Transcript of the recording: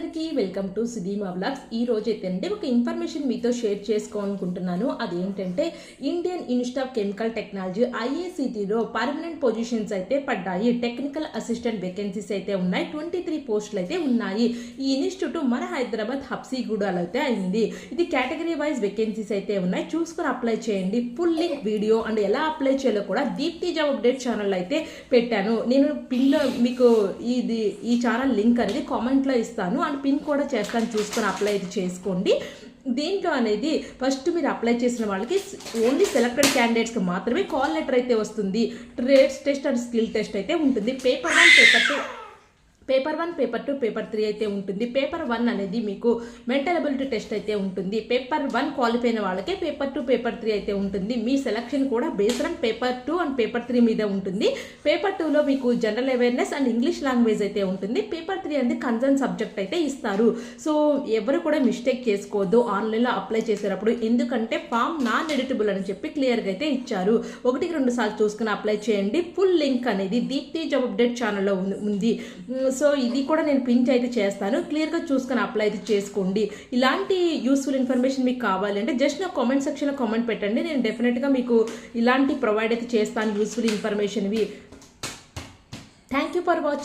అందరికీ welcome to సుధీమా vlogs. ఈ రోజు అయితే అంటే ఒక ఇన్ఫర్మేషన్ మీతో షేర్ చేసుకోవాలనుకుంటున్నాను. అదేంటంటే Indian Institute of Chemical Technology ఐఐసిటిలో పర్మనెంట్ పొజిషన్స్ అయితే పడ్డాయి. టెక్నికల్ అసిస్టెంట్ వేకెన్సీస్ అయితే ఉన్నాయి. 23 పోస్టులు అయితే ఉన్నాయి. ఈ ఇన్స్టిట్యూట్ మన హైదరాబాద్ హబ్సిగూడలో అయితే అయింది. ఇది కేటగిరీ వైజ్ వేకెన్సీస్ అయితే ఉన్నాయి. చూసుకొని అప్లై చేయండి. ఫుల్ లింక్ వీడియో అండ్ ఎలా అప్లై చేయాలో కూడా దీప్తి జాబ్ అప్డేట్ ఛానల్ అయితే పెట్టాను. నేను పిన్లో మీకు ఈ ఛానల్ లింక్ అనేది కామెంట్లో ఇస్తాను అండ్ పిన్ కూడా చేస్తాను. చూసుకొని అప్లై అయితే చేసుకోండి. దీంట్లో అనేది ఫస్ట్ మీరు అప్లై చేసిన వాళ్ళకి ఓన్లీ సెలెక్టెడ్ క్యాండిడేట్స్కి మాత్రమే కాల్ లెటర్ అయితే వస్తుంది. Trades test and skill test అయితే ఉంటుంది. పేపర్ 1, పేపర్ 2, పేపర్ 3 అయితే ఉంటుంది. పేపర్ 1 అనేది మీకు మెంటల్ అబిలిటీ టెస్ట్ అయితే ఉంటుంది. పేపర్ 1 క్వాలిఫై అయిన వాళ్ళకే పేపర్ 2, పేపర్ 3 అయితే ఉంటుంది. మీ సెలక్షన్ కూడా based on paper 2 and paper 3 మీద ఉంటుంది. పేపర్ 2లో మీకు general awareness and English language అయితే ఉంటుంది. పేపర్ 3 అనేది కన్సర్న్ సబ్జెక్ట్ అయితే ఇస్తారు. సో ఎవరు కూడా మిస్టేక్ చేసుకోవద్దు ఆన్లైన్లో అప్లై చేసేటప్పుడు. ఎందుకంటే ఫామ్ నాన్ ఎడిటబుల్ అని చెప్పి క్లియర్గా అయితే ఇచ్చారు. 1-2 సార్లు చూసుకుని అప్లై చేయండి. ఫుల్ లింక్ అనేది దీప్తి జాబ్ అప్డేట్ ఛానల్లో ఉంది. సో ఇది కూడా నేను పిన్ అయితే చేస్తాను. క్లియర్గా చూసుకొని అప్లై అయితే చేసుకోండి. ఇలాంటి యూస్ఫుల్ ఇన్ఫర్మేషన్ మీకు కావాలంటే జస్ట్ నా కామెంట్ సెక్షన్లో కామెంట్ పెట్టండి. నేను డెఫినెట్గా మీకు ఇలాంటి ప్రొవైడ్ అయితే చేస్తాను యూస్ఫుల్ ఇన్ఫర్మేషన్వి. Thank you for watching.